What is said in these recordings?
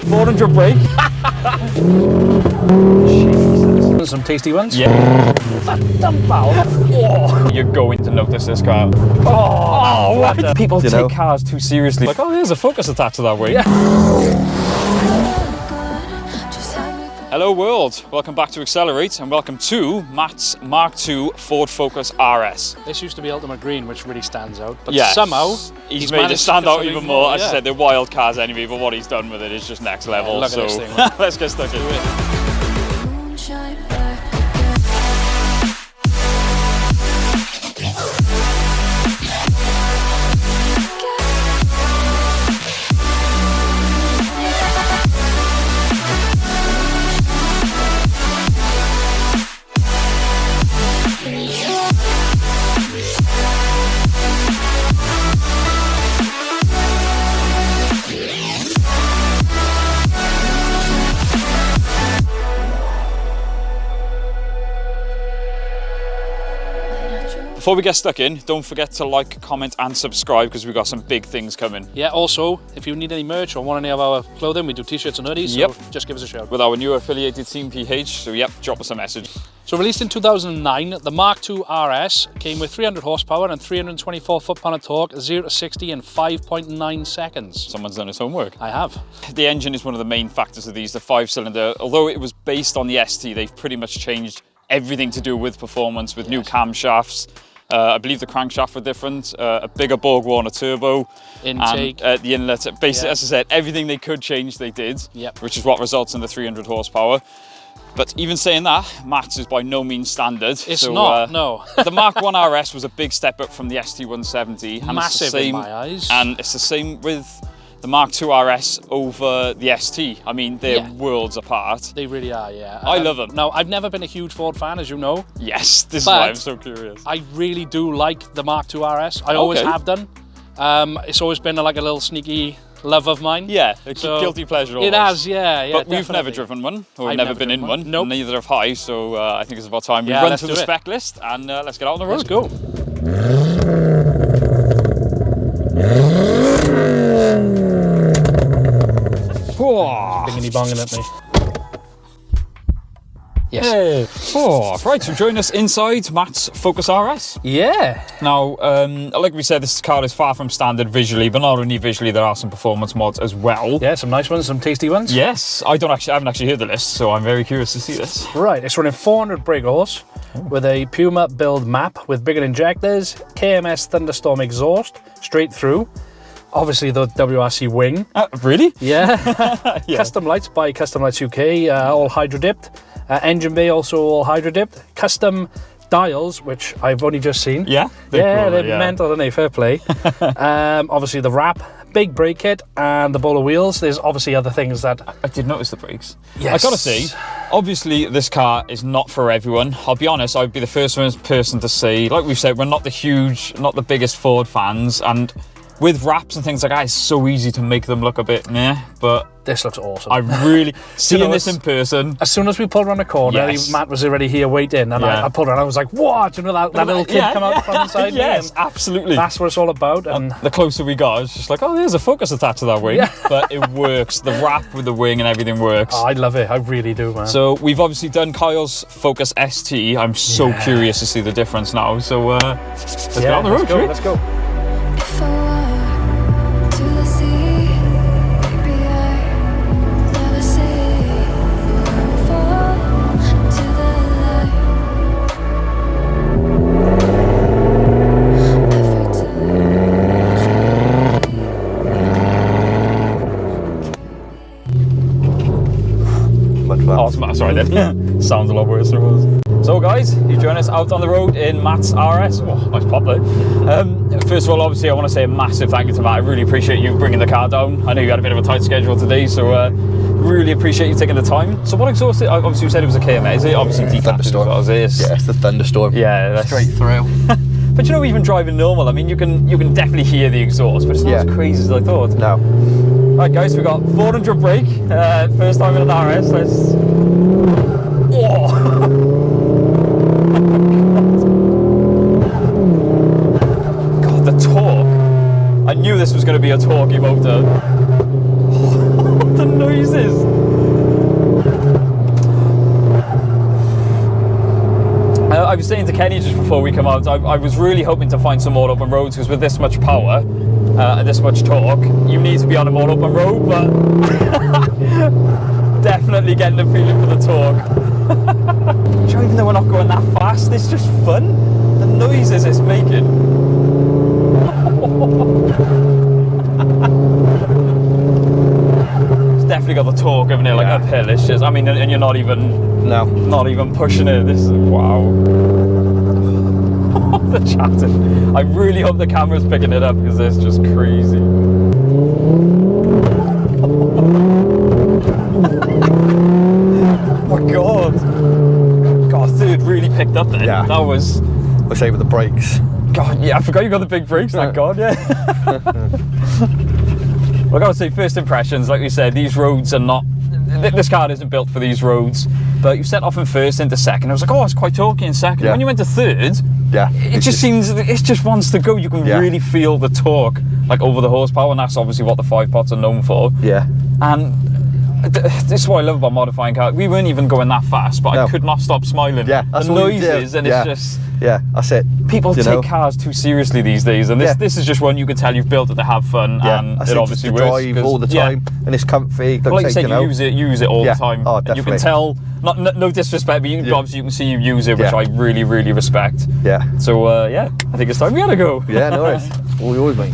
400 brake. Jesus. Some tasty ones. Yeah. Oh, you're going to notice this car. Oh, what? People take cars too seriously. Like, oh, there's a Focus attached to that wing. Yeah. Hello world, welcome back to Accelerate and welcome to Matt's Mk2 Ford Focus RS. This used to be Ultimate Green, which really stands out, but yes, somehow he's made it stand out even more. As yeah. I said, they're wild cars anyway, but what he's done with it is just next level. Yeah, look so at this thing, let's get stuck into it. Before we get stuck in, don't forget to like, comment and subscribe because we've got some big things coming. Yeah, also, if you need any merch or want any of our clothing, we do t-shirts and hoodies, so just give us a shout. With our new affiliated team PH, so yep, drop us a message. So released in 2009, the Mk2 RS came with 300 horsepower and 324 foot-pound of torque, 0 to 60 in 5.9 seconds. Someone's done his homework. I have. The engine is one of the main factors of these, the 5-cylinder. Although it was based on the ST, they've pretty much changed everything to do with performance with new camshafts. I believe the crankshaft were different, a bigger Borg Warner turbo, intake, and the inlet. Basically, as I said, everything they could change, they did, which is what results in the 300 horsepower. But even saying that, Matt's is by no means standard. It's not, no. The Mk1 RS was a big step up from the ST170. And massive it's the same, in my eyes. And it's the same with the Mk2 RS over the ST. I mean, they're worlds apart. They really are, yeah. I love them. Now, I've never been a huge Ford fan, as you know. Yes, this is why I'm so curious. I really do like the Mk2 RS. I always have done. It's always been like a little sneaky love of mine. Yeah, a guilty pleasure almost. It has, yeah. But we've never driven one, or never been in one. Nope. Neither have I, so I think it's about time we run through the spec list and let's get out on the road. Let's go. Bingity bonging at me. Yes. Hey. Oh, right, so join us inside Matt's Focus RS. Yeah. Now, like we said, this car is far from standard visually, but not only visually, there are some performance mods as well. Yeah, some nice ones, some tasty ones. Yes, I haven't actually heard the list, so I'm very curious to see this. Right, it's running 400 brake horse with a Puma build map with bigger injectors, KMS Thunderstorm exhaust, straight through. Obviously the WRC wing. Really? Yeah. Custom lights by Custom Lights UK, all hydro dipped. Engine bay also all hydro dipped. Custom dials, which I've only just seen. Yeah? They're mental, aren't they? Fair play. Obviously the wrap, big brake kit, and the ball of wheels. There's obviously other things that... I did notice the brakes. Yes. I gotta say, obviously this car is not for everyone. I'll be honest, I'd be the first person to say, like we've said, we're not the biggest Ford fans, and with wraps and things like that, it's so easy to make them look a bit meh, but... This looks awesome. I really... seeing this in person... As soon as we pulled around the corner, Matt was already here waiting, and I pulled around, I was like, what? Do you know that little kid come out from inside me? Yes, absolutely. That's what it's all about. And the closer we got, it's just like, oh, there's a Focus attached to that wing. Yeah. But it works. The wrap with the wing and everything works. Oh, I love it. I really do, man. So we've obviously done Kyle's Focus ST. I'm so curious to see the difference now. So let's get on the road, shall we? Let's go. Oh, sorry then. Sounds a lot worse than it was. So guys, you join us out on the road in Matt's RS. Oh, nice pop there. First of all, obviously I want to say a massive thank you to Matt. I really appreciate you bringing the car down. I know you had a bit of a tight schedule today, so really appreciate you taking the time. So what exhaust, obviously you said it was a KMA, is it? Obviously decapped as well as it is. Yeah, it's the Thunderstorm. Yeah, that's straight through. But you know, even driving normal, I mean, you can definitely hear the exhaust, but it's not as crazy as I thought. No. Right guys, we've got 400 brake, first time in an RS, let's... Oh! God, the torque. I knew this was going to be a torquey motor. The noises. saying to Kenny just before we come out, I was really hoping to find some more open roads, because with this much power, this much torque, you need to be on a more open road, but definitely getting the feeling for the torque. Even though we're not going that fast, it's just fun. The noises it's making. It's definitely got the torque, haven't it? Like uphill, it's just, I mean, and you're not even pushing it. This is, wow. The chatting. I really hope the camera's picking it up, because it's just crazy. Oh my god. God, third really picked up then. Yeah. That was... Let's say with the brakes. God, yeah, I forgot you got the big brakes, thank God, yeah. Well, I gotta say, first impressions, like we said, these roads are not... This car isn't built for these roads, but you set off in first into second. I was like, oh, it's quite torquey in second. Yeah. When you went to third, it just seems, it just wants to go. You can really feel the torque, like over the horsepower, and that's obviously what the 5-pots are known for. Yeah. And this is what I love about modifying cars. We weren't even going that fast, but I could not stop smiling. Yeah, that's the what we noises, do. and it's just... Yeah, that's it. People take cars too seriously these days, and this is just one you can tell you've built it to have fun, and it obviously works. Drive all the time, and it's comfy. Well, like you said, you use it all the time. Oh, and you definitely. can tell, no disrespect, but obviously you can see you use it, which I really, really respect. Yeah. So I think it's time we gotta go. Yeah, no worries. All yours, mate.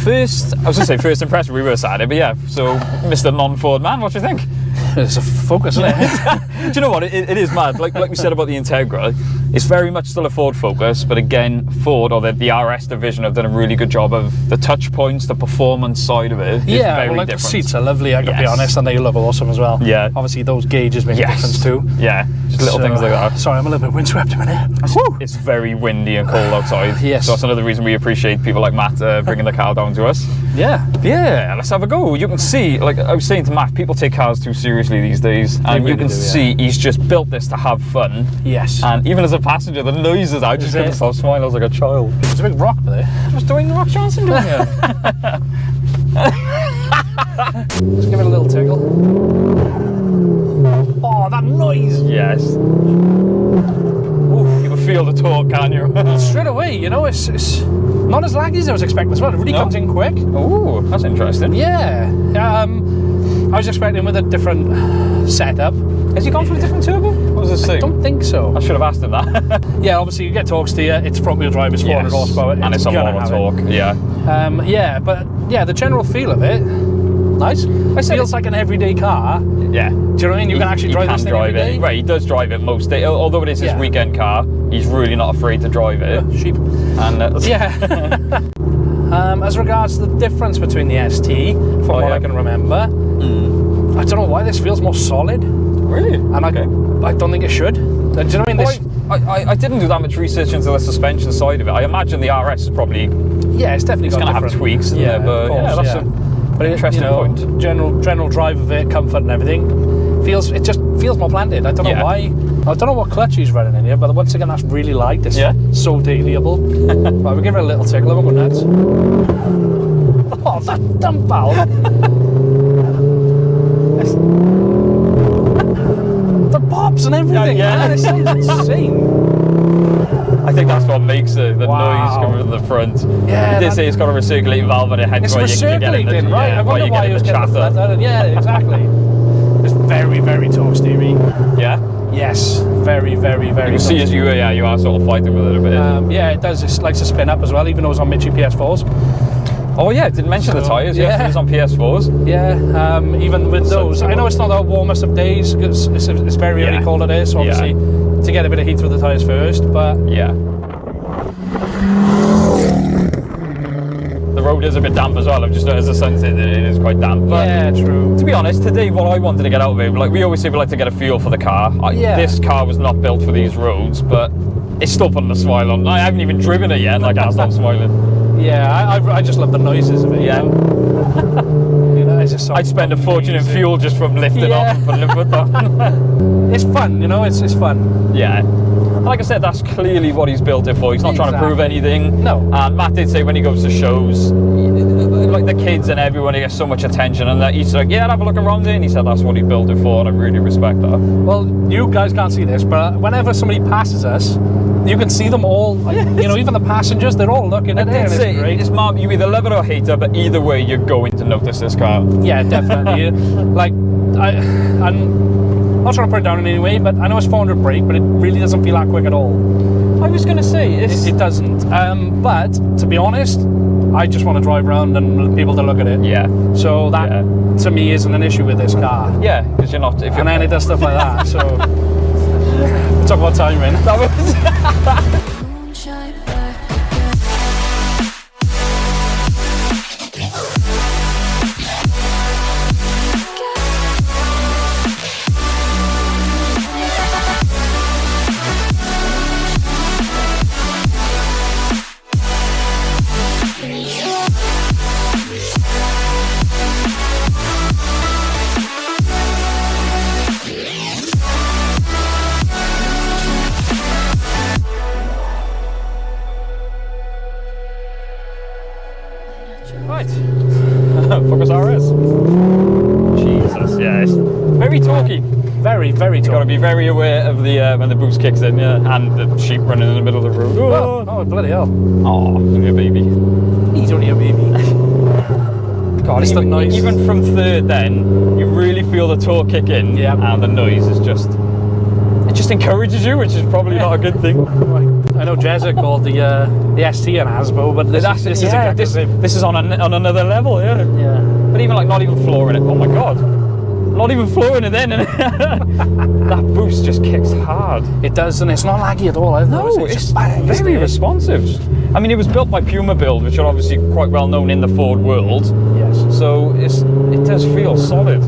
First, I was gonna say first impression, we were Saturday, but yeah. So, Mr. Non-Ford man, what do you think? It's a Focus, isn't it? Do you know what? It is mad. Like we said about the Integra, it's very much still a Ford Focus, but again, Ford or the RS division have done a really good job of the touch points, the performance side of it. Yeah, very well, like different. the seats are lovely, I gotta be honest, and they look awesome as well. Yeah. Obviously, those gauges make a difference too. Yeah, just little things like that. Sorry, I'm a little bit windswept a minute. It's very windy and cold outside. Yes. So that's another reason we appreciate people like Matt bringing the car down to us. Yeah. Yeah, let's have a go. You can see, like I was saying to Matt, people take cars too seriously these days, and you can see he's just built this to have fun. Yes. And even as a passenger, the noises, I just couldn't stop smiling. I was like a child. There's a big rock there. Just doing the Rock Johnson, don't you? Just give it a little tickle. Oh, that noise! Yes. Ooh, you can feel the torque, can't you? Straight away, you know, it's not as laggy as I was expecting as well. It really comes in quick. Oh, that's interesting. Yeah. I was expecting with a different setup. Has he gone for a different turbo? What was this thing? I don't think so. I should have asked him that. Yeah, obviously you get torque steer, it's front wheel drive, it's 400 horsepower. And it's a lot of torque, yeah. Yeah, but yeah, the general feel of it, nice. It feels like an everyday car. Yeah. Do you know what I mean? You can actually drive this thing every day. Right, he does drive it most days. Although it is his weekend car, he's really not afraid to drive it. Sheep. And as regards to the difference between the ST, from what I can remember, I don't know why this feels more solid. Really? And I don't think it should. Do you know what I mean? I didn't do that much research into the suspension side of it. I imagine the RS is probably... Yeah, it's definitely going to have tweaks, isn't it? But that's an interesting point. General drive of it, comfort and everything, it just feels more planted. I don't know why. I don't know what clutch he's running in here, but once again, that's really light. It's so dailyable. But we'll give it a little tickle. I won't go nuts. Oh, that dump valve! The pops and everything, man. It sounds insane. I think that's what makes it, the noise coming from the front. Yeah, you did say it's got a recirculating valve on it, hence it's why you can get in the, right? I wonder why it was getting the chatter. Yeah, exactly. It's very, very torque steery. Yeah? Yes, very, very, very. You can see as you are sort of fighting with it a bit. Yeah, it does. It likes to spin up as well, even though it's on Mitchie PS4s. Oh yeah, didn't mention the tyres. Yeah, it's on PS4s. Yeah, even with those, I know it's not the warmest of days because it's very, very cold out there. So obviously, to get a bit of heat through the tyres first, but yeah. The road is a bit damp as well. I've just noticed the sunset, it is quite damp. But yeah, true. To be honest, today what I wanted to get out of it, like we always say, we like to get a feel for the car. This car was not built for these roads, but it's still putting a smile on. I haven't even driven it yet, and I can't stop smiling. Yeah, I just love the noises of it. Yeah. You know, it's just so I'd spend a fortune in fuel just from lifting off and putting the foot on. It's fun, you know. It's fun. Yeah. Like I said, that's clearly what he's built it for. He's not trying to prove anything. No. And Matt did say when he goes to shows, like like the kids and everyone, he gets so much attention, and that he's like, yeah, have a look around it, and he said that's what he built it for, and I really respect that. Well, you guys can't see this, but whenever somebody passes us, you can see them all, like, you know, even the passengers, they're all looking at it, and it's great. It's mom, you either love it or hate it, but either way, you're going to notice this car. Yeah, definitely. Like, I'm not trying to put it down in any way, but I know it's 400 brake, but it really doesn't feel that quick at all. I was going to say, it doesn't. But, to be honest, I just want to drive around and people to look at it. Yeah. So that, to me, isn't an issue with this car. Yeah, because you're not... And then it does stuff like that, so... Talk about timing. That was... Right, Focus RS. Jesus, yeah, it's very talky. Very, very talky. You've got to be very aware of the when the boost kicks in, and the sheep running in the middle of the road. Oh, bloody hell. Oh, only a baby. He's only a baby. God, it's the noise. Even from third then, you really feel the torque kick in, and the noise is just... It just encourages you, which is probably not a good thing. I know Jezza called the ST an Asbo, but this is exactly the same. This is on another level, yeah. But even like not even flooring it, oh my god. Not even flooring it then. That boost just kicks hard. It does, and it's not laggy at all either. No, it's very responsive. I mean, it was built by Puma Build, which are obviously quite well known in the Ford world. Yes. So it does feel solid.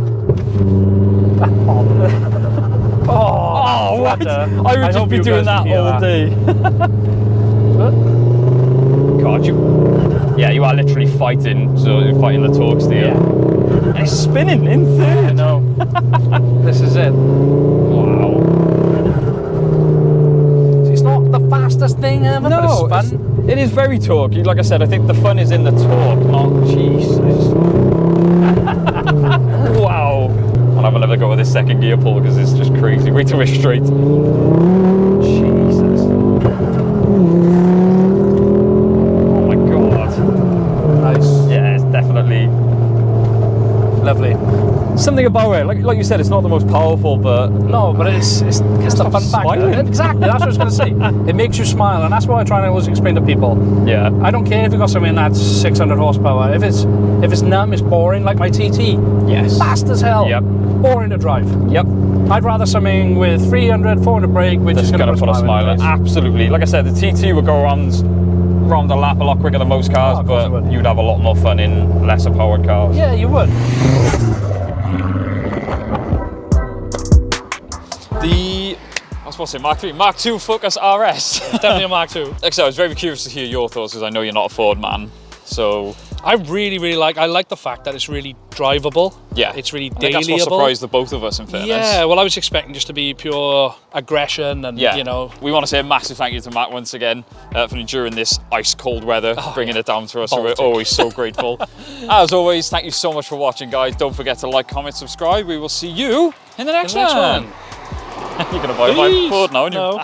Oh, what? I would just be doing that all day. God, you are literally fighting. So you're fighting the torque steer. Yeah. And it's spinning in third. I know. This is it. Wow. It's not the fastest thing ever, but it's fun. It is very torquey. Like I said, I think the fun is in the torque, not Jesus. Wow. I'll have another go with this second gear pull because it's just crazy. Wait till we're straight. Jesus. Oh my god. Nice. Yeah, it's definitely lovely. Something about it, like you said, it's not the most powerful, but no, but it's the fun factor. Exactly, that's what I was going to say. It makes you smile, and that's what I try to always explain to people. Yeah. I don't care if you got something that's 600 horsepower. If it's numb, it's boring, like my TT. Yes. Fast as hell. Yep. Boring to drive. Yep. I'd rather something with 300, 400 brake, which is going to put a smile on. Absolutely. Like I said, the TT would go around the lap a lot quicker than most cars, but you'd have a lot more fun in lesser powered cars. Yeah, you would. Mk2 Focus RS. Definitely a Mark II. Like I said, I was very curious to hear your thoughts because I know you're not a Ford man. So I really like the fact that it's really drivable. Yeah, it's really dailyable. That's what surprised the both of us, in fairness. Yeah, well, I was expecting just to be pure aggression and you know. We want to say a massive thank you to Matt once again for enduring this ice cold weather, bringing it down to us. So we're always so grateful. As always, thank you so much for watching, guys. Don't forget to like, comment, subscribe. We will see you in the next one. You're gonna buy my Ford now, aren't you? No.